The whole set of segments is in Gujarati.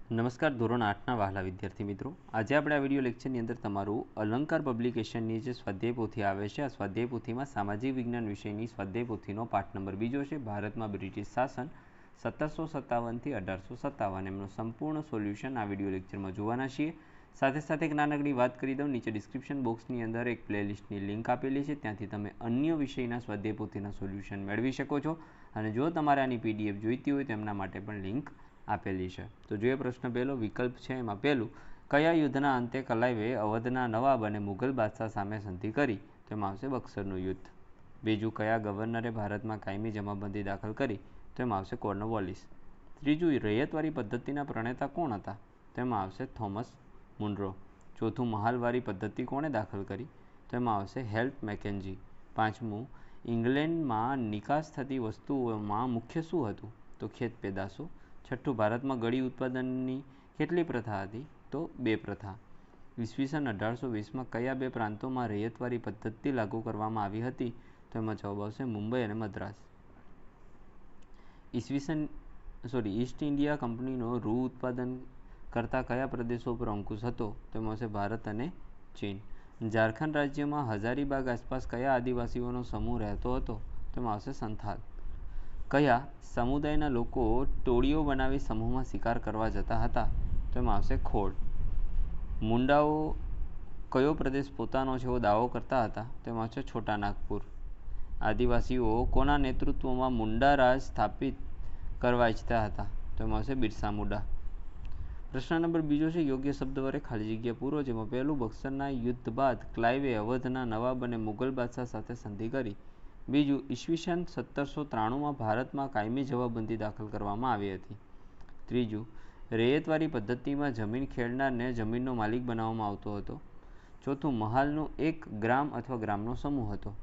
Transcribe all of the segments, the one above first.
નમસ્કાર ધોરણ 8ના વહાલા વિદ્યાર્થી મિત્રો, આજે આપણે આ વિડીયો લેક્ચરની અંદર તમારું અલંકાર પબ્લિકેશનની જે સ્વાધ્યાય પોથી આવે છે, આ સ્વાધ્યાય પોથીમાં સામાજિક વિજ્ઞાન વિષયની સ્વાધ્યાય પોથીનો પાઠ નંબર 2 છે, ભારતમાં બ્રિટિશ શાસન 1757થી 1857, એમનું સંપૂર્ણ સોલ્યુશન આ વિડીયો લેક્ચરમાં જોવાના છીએ. સાથે સાથે એક નાનકડી વાત કરી દઉં, નીચે ડિસ્ક્રિપ્શન બોક્સની અંદર એક પ્લેલિસ્ટની લિંક આપેલી છે, ત્યાંથી તમે અન્ય વિષયના સ્વાધ્યાય પોથીના સોલ્યુશન મેળવી શકો છો. અને જો તમારે આની પીડીએફ જોઈતી હોય તો એમના માટે પણ લિંક આપેલી છે. તો જોઈએ પ્રશ્ન પહેલો, વિકલ્પ છે એમાં પહેલું, કયા યુદ્ધના અંતે કલાઈવે અવધના નવાબ અને મુઘલ બાદશાહ સામે સંધિ કરી? તો એમાં આવશે બક્સરનું યુદ્ધ. બીજું, કયા ગવર્નરે ભારતમાં કાયમી જમાબંધી દાખલ કરી? તો એમાં આવશે કોર્નવોલિસ. ત્રીજું, રૈયતવારી પદ્ધતિના પ્રણેતા કોણ હતા? તો એમાં આવશે થોમસ મુનરો. ચોથું, મહાલવારી પદ્ધતિ કોણે દાખલ કરી? તો એમાં આવશે હેલ્પ મેકેન્જી. પાંચમું, ઇંગ્લેન્ડમાં નિકાસ થતી વસ્તુઓમાં મુખ્ય શું હતું? તો ખેત પેદાશો. છઠ્ઠું, ભારતમાં ગળી ઉત્પાદનની કેટલી પ્રથા હતી? તો 2 પ્રથા. ઈસવીસન 1820માં કયા 2 પ્રાંતોમાં રૈયતવારી પદ્ધતિ લાગુ કરવામાં આવી હતી? તો એમાં જવાબ આવશે મુંબઈ અને મદ્રાસ. ઈસ્ટ ઇન્ડિયા કંપનીનો રૂ ઉત્પાદન કરતા કયા પ્રદેશો પર અંકુશ હતો? તો એમાં આવશે ભારત અને ચીન. ઝારખંડ રાજ્યમાં હજારીબાગ આસપાસ કયા આદિવાસીઓનો સમૂહ રહેતો હતો? તો એમાં આવશે સંથાલ. કયા સમુદાયના લોકો ટોળીઓ બનાવી સમૂહમાં શિકાર કરવા જતા હતા? તો એમાં આવશે ખોડ. મુંડાઓ કયો પ્રદેશ પોતાનો છે એવો દાવો કરતા હતા? તો એમાં આવશે છોટા નાગપુર. આદિવાસીઓ કોના નેતૃત્વમાં મુંડા રાજ સ્થાપિત કરવા ઈચ્છતા હતા? તો એમાં આવશે બિરસા મુંડા. પ્રશ્ન નંબર 2 છે, યોગ્ય શબ્દ વડે ખાલી જગ્યા પૂરો. જેમાં પહેલું, બક્સરના યુદ્ધ બાદ ક્લાઇવે અવધના નવાબ અને મુઘલ બાદશાહ સાથે સંધિ કરી. બીજું, ઈસવીસન 1793માં ભારતમાં કાયમી જવાબબંધી દાખલ કરવામાં આવી હતી. ત્રીજું, રૈયતવારી પદ્ધતિમાં જમીન ખેડનારને જમીનનો માલિક બનાવવામાં આવતો હતો. ચોથું, મહાલનું એક ગ્રામ અથવા ગ્રામનો સમૂહ હતો.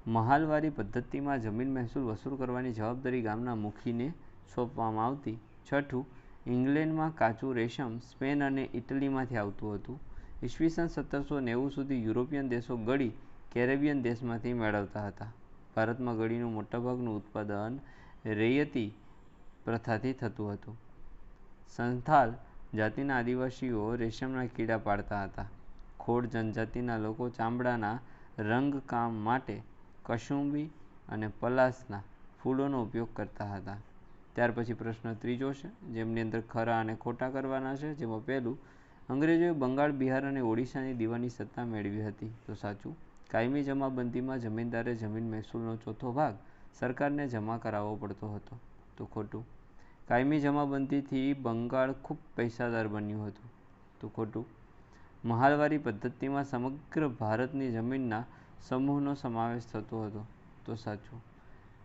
મહાલવારી પદ્ધતિમાં જમીન મહેસૂલ વસૂલ કરવાની જવાબદારી ગામના મુખીને સોંપવામાં આવતી. છઠ્ઠું, ઇંગ્લેન્ડમાં કાચું રેશમ સ્પેન અને ઇટલીમાંથી આવતું હતું. ઈસવીસન 1790 સુધી યુરોપિયન દેશો ગળી કેરેબિયન દેશમાંથી મેળવતા હતા. ભારતમાં ગળીનું મોટાભાગનું ઉત્પાદન રૈયતી પ્રથાથી થતું હતું. સંથાલ જાતિના આદિવાસીઓ રેશમના કીડા પાળતા હતા. ખોડ જનજાતિના લોકો ચામડાના રંગકામ માટે કશુંબી અને પલાસના ફૂલોનો ઉપયોગ કરતા હતા. ત્યાર પછી પ્રશ્ન 3 છે, જેમની અંદર ખરા અને ખોટા કરવાના છે. જેમાં પહેલું, અંગ્રેજોએ બંગાળ, બિહાર અને ઓડિશાની દીવાની સત્તા મેળવી હતી. તો સાચું. કાયમી જમાબંધીમાં જમીનદારે જમીન મહેસૂલનો ચોથો ભાગ સરકારને જમા કરાવવો પડતો હતો. તો ખોટું. કાયમી જમાબંધીથી બંગાળ ખૂબ પૈસાદાર બન્યું હતું. તો ખોટું. મહાલવારી પદ્ધતિમાં સમગ્ર ભારતની જમીનના સમૂહનો સમાવેશ થતો હતો. તો સાચું.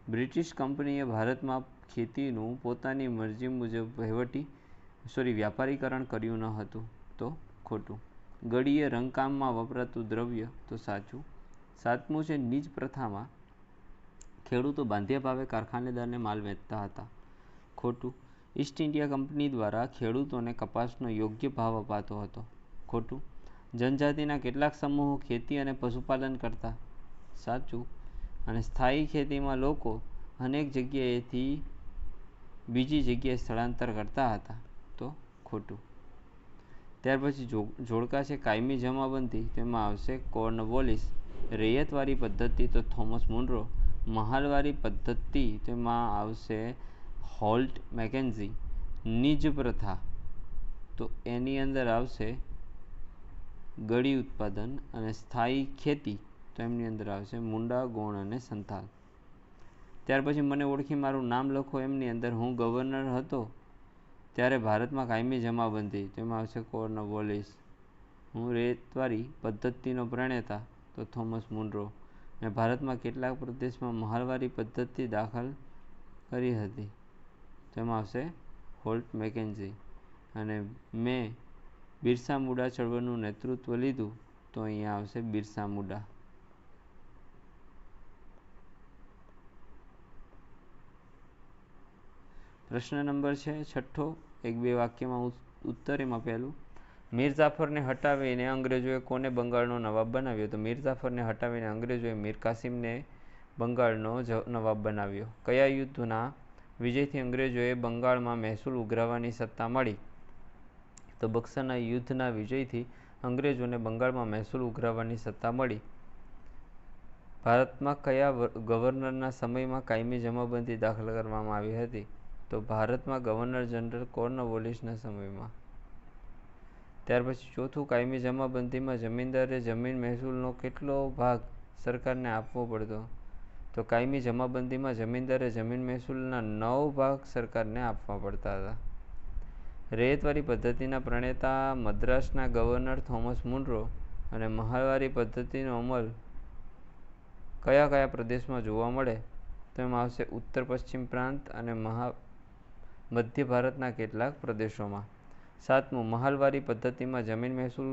બ્રિટિશ કંપનીએ ભારતમાં ખેતીનું પોતાની મરજી મુજબ વ્યાપારીકરણ કર્યું ન હતું. તો ખોટું. ગળીએ રંગકામમાં વપરાતું દ્રવ્ય. તો સાચું. સાતમું છે, નીજ પ્રથામાં ખેડૂતો બાંધ્યા ભાવે કારખાનેદારને માલ વેચતા હતા. ખોટું. ઈસ્ટ ઇન્ડિયા કંપની દ્વારા ખેડૂતોને કપાસનો યોગ્ય ભાવ અપાતો હતો. ખોટું. જનજાતિના કેટલાક સમૂહો ખેતી અને પશુપાલન કરતા. સાચું. અને સ્થાયી ખેતીમાં લોકો અનેક જગ્યાએથી બીજી જગ્યાએ સ્થળાંતર કરતા હતા. તો ખોટું. ત્યાર પછી જોડકા છે, કાયમી જમાબંધી, તેમાં આવશે કોર્નવોલિસ. રૈયતવારી પદ્ધતિ તો થોમસ મુનરો. મહાલવારી પદ્ધતિ તેમાં આવશે હોલ્ટ મેકેન્ઝી. નીજ પ્રથા તો એની અંદર આવશે ગળી ઉત્પાદન. અને સ્થાયી ખેતી તો એમની અંદર આવશે મુંડા, ગોણ અને સંથાલ. ત્યાર પછી મને ઓળખી મારું નામ લખો. એમની અંદર હું ગવર્નર હતો ત્યારે ભારતમાં કાયમી જમાબંધી, તેમાં આવશે કોર્નવોલિસ. હું રૈયતવારી પદ્ધતિનો પ્રણેતા, તો થોમસ મુનરો. મેં ભારતમાં કેટલાક પ્રદેશમાં મહાલવારી પદ્ધતિ દાખલ કરી હતી, તેમાં આવશે હોલ્ટ મેકેન્ઝી. અને મેં બિરસા મુંડા ચળવળનું નેતૃત્વ લીધું, તો અહીંયા આવશે બિરસા મુંડા. પ્રશ્ન નંબર છે 6, 1-2 વાક્યમાં ઉત્તર. એમાં પહેલું, મીર જાફરને હટાવીને અંગ્રેજોએ કોને બંગાળનો નવાબ બનાવ્યો? તો મીર જાફરને હટાવીને અંગ્રેજોએ મીર કાસિમને બંગાળનો નવાબ બનાવ્યો. કયા યુદ્ધના વિજયથી અંગ્રેજોએ બંગાળમાં મહેસૂલ ઉઘરાવવાની સત્તા મળી. તો બક્સરના યુદ્ધના વિજયથી અંગ્રેજોને બંગાળમાં મહેસૂલ ઉઘરાવવાની સત્તા મળી. ભારતમાં કયા ગવર્નરના સમયમાં કાયમી જમાબંધી દાખલ કરવામાં આવી હતી? તો ભારતમાં ગવર્નર જનરલ કોર્નવોલિસના સમયમાં. ત્યાર પછી ચોથું, કાયમી જમાબંધીમાં જમીનદારે જમીન મહેસૂલનો કેટલો ભાગ સરકારને આપવો પડતો? તો કાયમી જમાબંધીમાં જમીનદારે જમીન મહેસૂલના 9 ભાગ સરકારને આપવા પડતા હતા. રૈયતવારી પદ્ધતિના પ્રણેતા મદ્રાસના ગવર્નર થોમસ મુનરો અને મહાલવારી પદ્ધતિનો અમલ કયા કયા પ્રદેશમાં જોવા મળે? તો એમાં આવશે ઉત્તર પશ્ચિમ પ્રાંત અને મધ્ય ભારતના કેટલાક પ્રદેશોમાં. 7મું, મહાલવારી પદ્ધતિમાં જમીન મહેસૂલ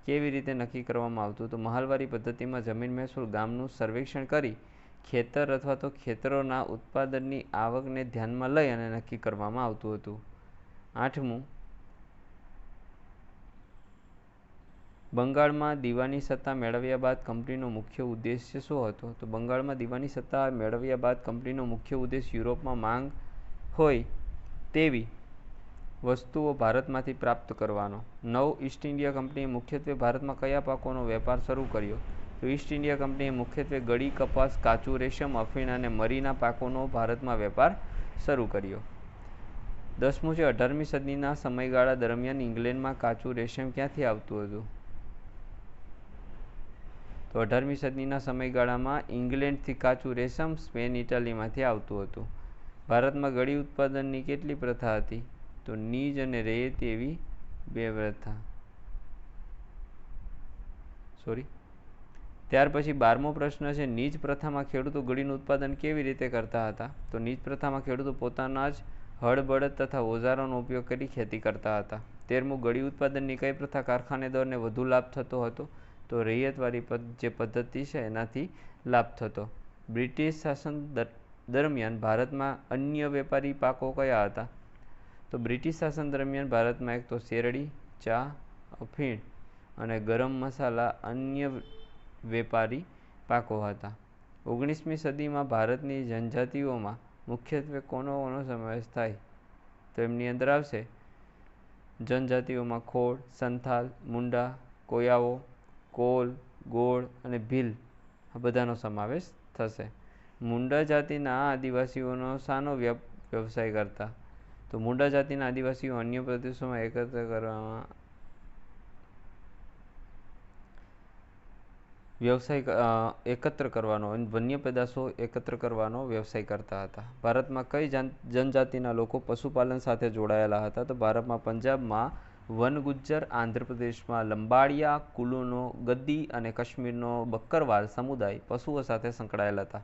કેવી રીતે નક્કી કરવામાં આવતું? તો મહાલવારી પદ્ધતિમાં જમીન મહેસૂલ ગામનું સર્વેક્ષણ કરી ખેતર અથવા તો ખેતરોના ઉત્પાદનની આવકને ધ્યાનમાં લઈ અને નક્કી કરવામાં આવતું હતું. 8મું, બંગાળમાં દીવાની સત્તા મેળવ્યા બાદ કંપનીનો મુખ્ય ઉદ્દેશ્ય શું હતો? તો બંગાળમાં દીવાની સત્તા મેળવ્યા બાદ કંપનીનો મુખ્ય ઉદ્દેશ યુરોપમાં માંગ હોય તેવી વસ્તુઓ ભારતમાંથી પ્રાપ્ત કરવાનો. 9, ઈસ્ટ ઇન્ડિયા કંપનીએ મુખ્યત્વે ભારતમાં કયા પાકોનો વેપાર શરૂ કર્યો? તો ઈસ્ટ ઇન્ડિયા કંપનીએ મુખ્યત્વે ગળી, કપાસ, કાચું રેશમ, અફીણ અને મરીના પાકોનો ભારતમાં વેપાર શરૂ કર્યો. 10મું છે, 18મી સદીના સમયગાળા દરમિયાન ઇંગ્લેન્ડમાં કાચું રેશમ ક્યાંથી આવતું હતું? તો 18મી સદીના સમયગાળામાં ઇંગ્લેન્ડથી કાચું રેશમ સ્પેન, ઇટાલીમાંથી આવતું હતું. ભારતમાં ગળી ઉત્પાદનની કેટલી પ્રથા હતી? તો નીજ અને રૈયતી એવી 2 પ્રથા. ત્યાર પછી 12મો પ્રશ્ન છે, નીજ પ્રથામાં ખેડૂતો ગળીનું ઉત્પાદન કેવી રીતે કરતા હતા? તો નીજ પ્રથામાં ખેડૂતો પોતાના જ હળ, બળદ તથા ઓજારોનો ઉપયોગ કરી ખેતી કરતા હતા. 13મું, ગળી ઉત્પાદનની કઈ પ્રથા કારખાનેદારને વધુ લાભ થતો હતો? તો રૈયતવારી જે પદ્ધતિ છે એનાથી લાભ થતો. બ્રિટિશ શાસન દરમિયાન ભારતમાં અન્ય વેપારી પાકો કયા હતા? તો બ્રિટિશ શાસન દરમિયાન ભારતમાં એક તો શેરડી, ચા, અફીણ અને ગરમ મસાલા અન્ય વેપારી પાકો હતા. 19મી સદીમાં ભારતની જનજાતિઓમાં મુખ્યત્વે કોનો સમાવેશ થાય? તો એમની અંદર આવશે જનજાતિઓમાં ખોડ, સંથાલ, મુંડા, કોયાઓ, કોલ, ગોળ અને ભીલ આ બધાનો સમાવેશ થશે. મુંડા જાતિના આદિવાસીઓનો શાનો વ્યવસાય કરતા? તો મુંડા જાતિના આદિવાસીઓ અન્ય પ્રદેશોમાં એકત્ર કરવાનો વન્ય પેદાશો એકત્ર કરવાનો વ્યવસાય કરતા હતા. ભારતમાં કઈ જનજાતિના લોકો પશુપાલન સાથે જોડાયેલા હતા? તો ભારતમાં પંજાબમાં વનગુજ્જર, આંધ્રપ્રદેશમાં લંબાડિયા, કુલુનો, ગદ્દી અને કાશ્મીરનો બક્કરવાલ સમુદાય પશુઓ સાથે સંકળાયેલા હતા.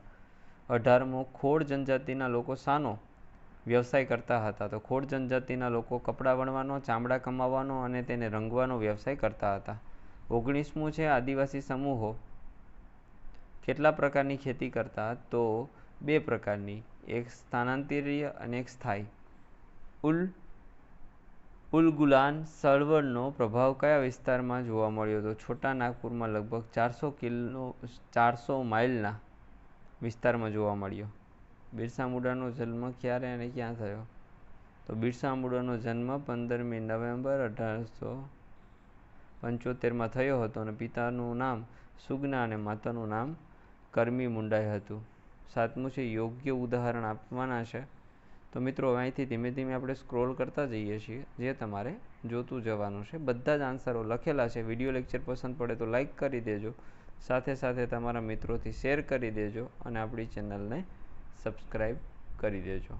18મો, ખોડ જનજાતિના લોકો શાનો વ્યવસાય કરતા હતા? તો ખોડ જનજાતિના લોકો કપડાં વણવાનો, ચામડા કમાવાનો અને તેને રંગવાનો વ્યવસાય કરતા હતા. 19મું છે, આદિવાસી સમૂહો કેટલા પ્રકારની ખેતી કરતા? તો 2 પ્રકારની, એક સ્થાનાંતરીય અને એક સ્થાયી. ઉલગુલાન ચળવળનો પ્રભાવ કયા વિસ્તારમાં જોવા મળ્યો હતો? છોટા નાગપુરમાં લગભગ 400 માઇલના વિસ્તારમાં જોવા મળ્યો. બિરસા મુંડાનો જન્મ ક્યારે અને ક્યાં થયો? તો બિરસા મુંડાનો જન્મ 15મી નવેમ્બર 1875માં થયો હતો અને પિતાનું નામ સુગના અને માતાનું નામ કરમી મુંડાઈ હતું. 7મું છે, યોગ્ય ઉદાહરણ આપવાના છે. તો મિત્રો અહીંથી ધીમે ધીમે આપણે સ્ક્રોલ કરતા જઈએ છીએ, જે તમારે જોતું જવાનું છે. બધા જ આન્સરો લખેલા છે. વિડીયો લેક્ચર પસંદ પડે તો લાઈક કરી દેજો, સાથે સાથે તમારા મિત્રોથી શેર કરી દેજો અને આપણી ચેનલને સબસ્ક્રાઈબ કરી દેજો.